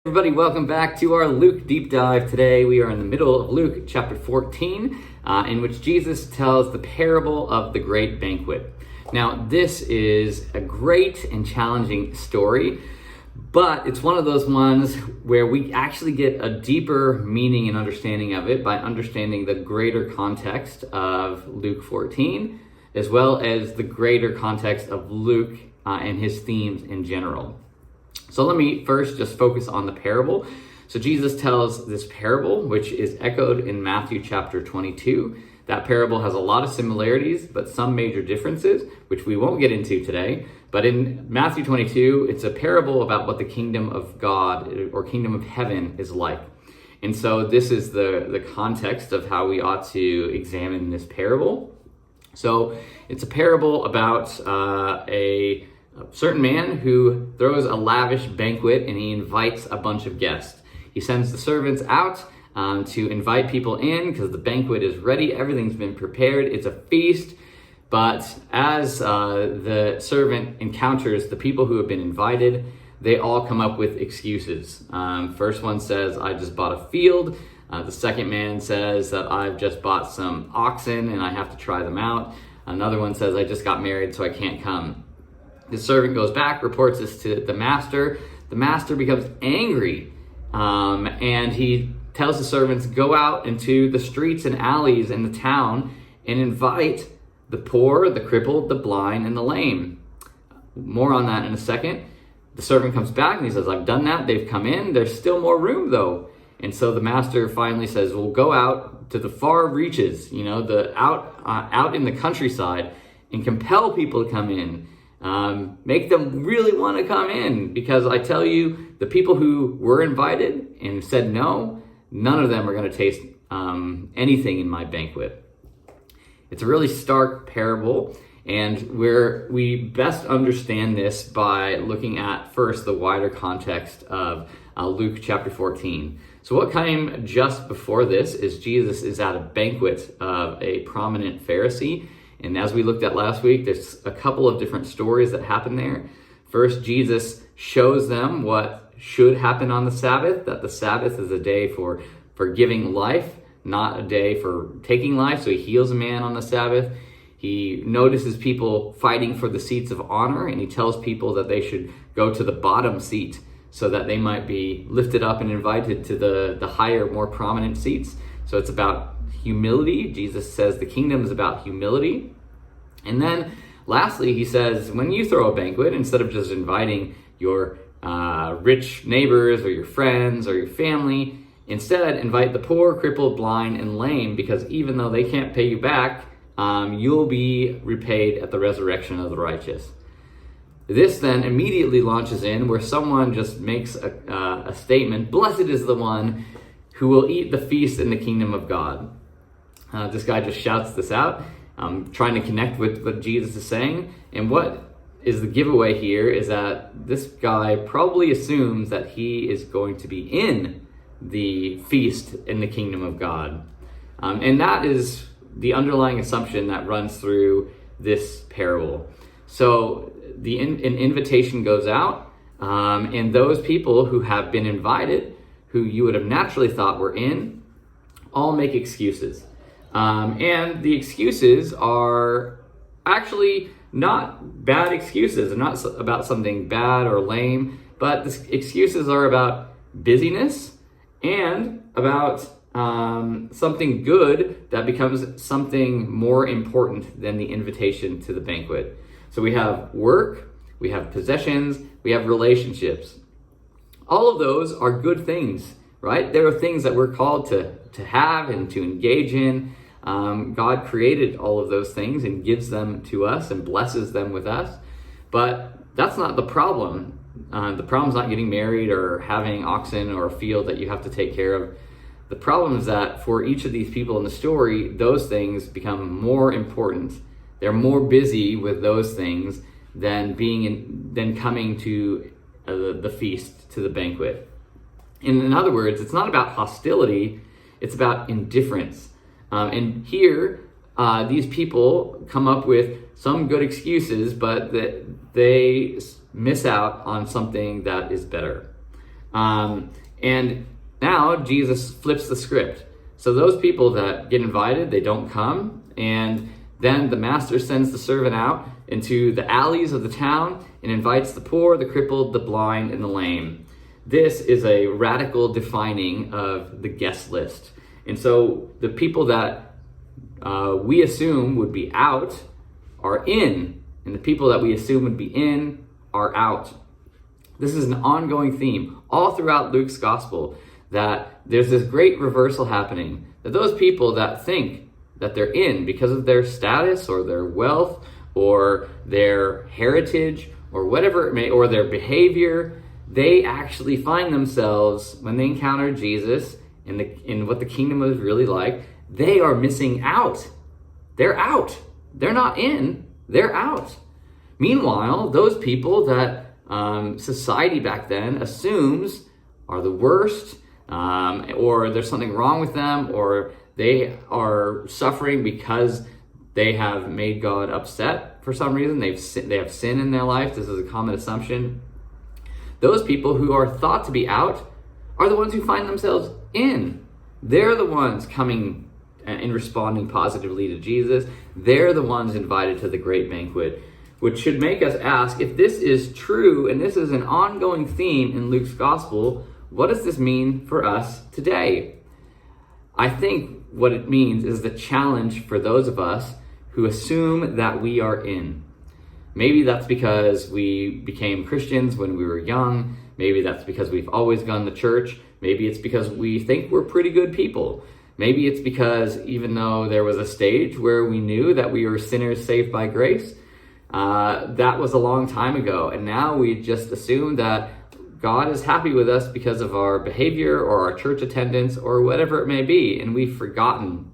Everybody, welcome back to our Luke deep dive. Today we are in the middle of Luke chapter 14, in which Jesus tells the parable of the great banquet. Now, this is a great and challenging story, but it's one of those ones where we actually get a deeper meaning and understanding of it by understanding the greater context of Luke 14, as well as the greater context of Luke and his themes in general. So let me first just focus on the parable. So Jesus tells this parable, which is echoed in Matthew chapter 22. That parable has a lot of similarities, but some major differences, which we won't get into today. But in Matthew 22, it's a parable about what the kingdom of God or kingdom of heaven is like. And so this is the context of how we ought to examine this parable. So it's a parable about a certain man who throws a lavish banquet and he invites a bunch of guests. He sends the servants out to invite people in because the banquet is ready. Everything's been prepared. It's a feast. But as the servant encounters the people who have been invited, they all come up with excuses. First one says, I just bought a field. The second man says that I've just bought some oxen and I have to try them out. Another one says, I just got married, so I can't come. The servant goes back, reports this to the master. The master becomes angry, and he tells the servants, go out into the streets and alleys in the town and invite the poor, the crippled, the blind, and the lame. More on that in a second. The servant comes back and he says, I've done that. They've come in. There's still more room, though. And so the master finally says, well, go out to the far reaches, out in the countryside, and compel people to come in. Make them really want to come in, because I tell you, the people who were invited and said no, none of them are going to taste anything in my banquet. It's a really stark parable, and we best understand this by looking at first the wider context of Luke chapter 14. So what came just before this is Jesus is at a banquet of a prominent Pharisee. And as we looked at last week, there's a couple of different stories that happen there. First, Jesus shows them what should happen on the Sabbath, that the Sabbath is a day for giving life, not a day for taking life. So he heals a man on the Sabbath. He notices people fighting for the seats of honor, and he tells people that they should go to the bottom seat so that they might be lifted up and invited to the higher, more prominent seats. So it's about humility. Jesus says the kingdom is about humility. And then lastly, he says, when you throw a banquet, instead of just inviting your rich neighbors or your friends or your family, instead invite the poor, crippled, blind, and lame, because even though they can't pay you back, you'll be repaid at the resurrection of the righteous. This then immediately launches in where someone just makes a statement, blessed is the one who will eat the feast in the kingdom of God. This guy just shouts this out, trying to connect with what Jesus is saying. And what is the giveaway here is that this guy probably assumes that he is going to be in the feast in the kingdom of God. And that is the underlying assumption that runs through this parable. So an invitation goes out, and those people who have been invited, who you would have naturally thought were in, all make excuses. And the excuses are actually not bad excuses. They're not about something bad or lame, but the excuses are about busyness and about something good that becomes something more important than the invitation to the banquet. So we have work, we have possessions, we have relationships. All of those are good things, right? There are things that we're called to have and to engage in. God created all of those things and gives them to us and blesses them with us. But that's not the problem. The problem's not getting married or having oxen or a field that you have to take care of. The problem is that for each of these people in the story, those things become more important. They're more busy with those things than coming to the feast, to the banquet. In other words, it's not about hostility, it's about indifference. And here, these people come up with some good excuses, but that they miss out on something that is better. And now Jesus flips the script. So those people that get invited, they don't come. And then the master sends the servant out into the alleys of the town and invites the poor, the crippled, the blind, and the lame. This is a radical defining of the guest list. And so the people that we assume would be out are in, and the people that we assume would be in are out. This is an ongoing theme all throughout Luke's gospel, that there's this great reversal happening, that those people that think that they're in because of their status or their wealth or their heritage or whatever it may, or their behavior, they actually find themselves, when they encounter Jesus in what the kingdom is really like, they are missing out. They're out. They're not in, they're out. Meanwhile, those people that society back then assumes are the worst, or there's something wrong with them, or they are suffering because they have made God upset for some reason. They have sin in their life. This is a common assumption. Those people who are thought to be out are the ones who find themselves in. They're the ones coming and responding positively to Jesus. They're the ones invited to the great banquet, which should make us ask, if this is true and this is an ongoing theme in Luke's gospel, what does this mean for us today? I think what it means is the challenge for those of us who assume that we are in. Maybe that's because we became Christians when we were young. Maybe that's because we've always gone to church. Maybe it's because we think we're pretty good people. Maybe it's because even though there was a stage where we knew that we were sinners saved by grace, that was a long time ago. And now we just assume that God is happy with us because of our behavior or our church attendance or whatever it may be. And we've forgotten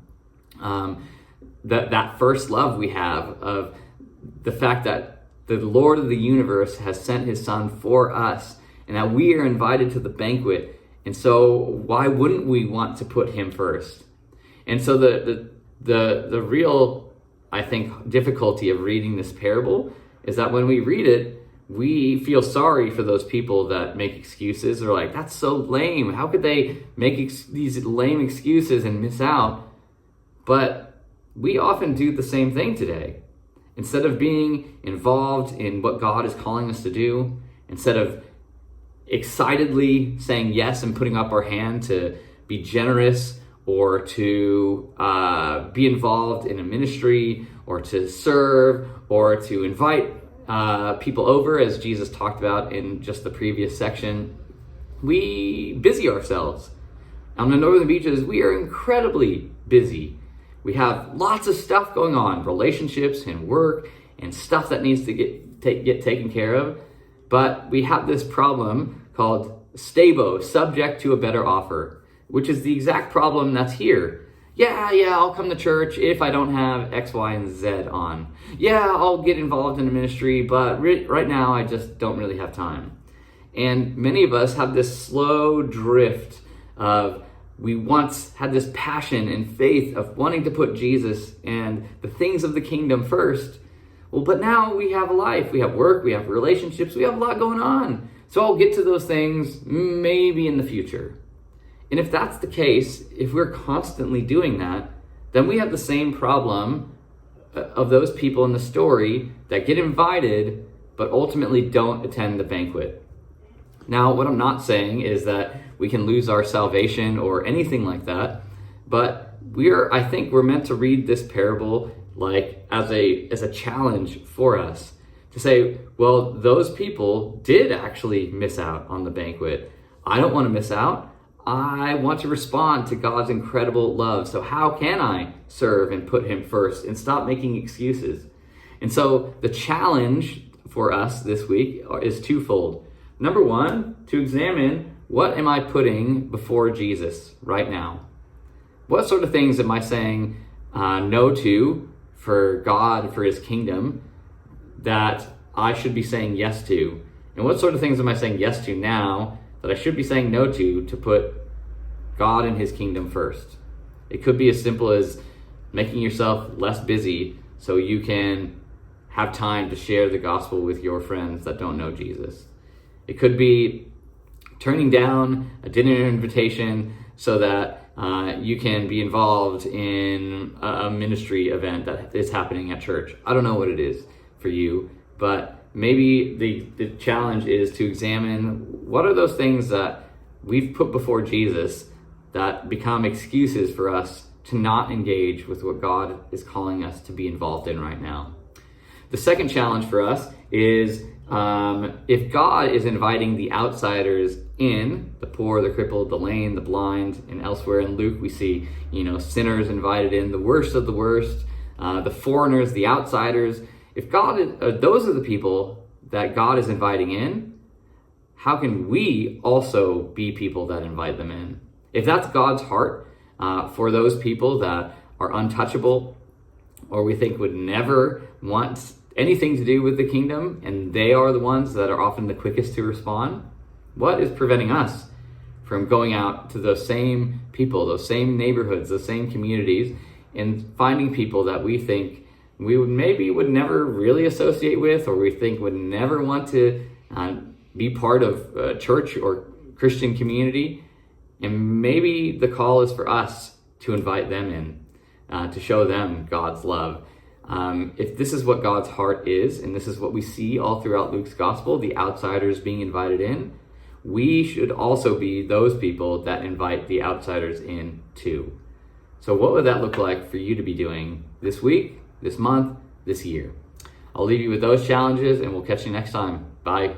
that first love we have of the fact that the Lord of the universe has sent his son for us and that we are invited to the banquet. And so why wouldn't we want to put him first? And so the real, I think, difficulty of reading this parable is that when we read it, we feel sorry for those people that make excuses. They're like, that's so lame. How could they make these lame excuses and miss out? But we often do the same thing today. Instead of being involved in what God is calling us to do, instead of excitedly saying yes and putting up our hand to be generous or to be involved in a ministry or to serve or to invite people over, as Jesus talked about in just the previous section, we busy ourselves. On the northern beaches, we are incredibly busy. We have lots of stuff going on, relationships and work and stuff that needs to get taken care of. But we have this problem called stabo, subject to a better offer, which is the exact problem that's here. Yeah, I'll come to church if I don't have X, Y, and Z on. Yeah, I'll get involved in a ministry, but right now I just don't really have time. And many of us have this slow drift of, we once had this passion and faith of wanting to put Jesus and the things of the kingdom first. Well, but now we have a life, we have work, we have relationships, we have a lot going on. So I'll get to those things maybe in the future. And if that's the case, if we're constantly doing that, then we have the same problem of those people in the story that get invited, but ultimately don't attend the banquet. Now, what I'm not saying is that we can lose our salvation or anything like that, but I think we're meant to read this parable like as a challenge for us to say, well, those people did actually miss out on the banquet. I don't want to miss out. I want to respond to God's incredible love. So how can I serve and put him first and stop making excuses? And so the challenge for us this week is twofold. Number one, to examine, what am I putting before Jesus right now? What sort of things am I saying no to for God, for his kingdom, that I should be saying yes to? And what sort of things am I saying yes to now that I should be saying no to put God and his kingdom first? It could be as simple as making yourself less busy so you can have time to share the gospel with your friends that don't know Jesus. It could be turning down a dinner invitation so that you can be involved in a ministry event that is happening at church. I don't know what it is for you, but maybe the challenge is to examine what are those things that we've put before Jesus that become excuses for us to not engage with what God is calling us to be involved in right now. The second challenge for us is if God is inviting the outsiders in, the poor, the crippled, the lame, the blind, and elsewhere in Luke we see, sinners invited in, the worst of the worst, the foreigners, the outsiders. If those are the people that God is inviting in, how can we also be people that invite them in? If that's God's heart for those people that are untouchable, or we think would never want anything to do with the kingdom, and they are the ones that are often the quickest to respond, what is preventing us from going out to those same people, those same neighborhoods, those same communities, and finding people that we think we would never really associate with, or we think would never want to be part of a church or Christian community? And maybe the call is for us to invite them in, to show them God's love. If this is what God's heart is, and this is what we see all throughout Luke's gospel, the outsiders being invited in, we should also be those people that invite the outsiders in too. So what would that look like for you to be doing this week, this month, this year? I'll leave you with those challenges, and we'll catch you next time. Bye.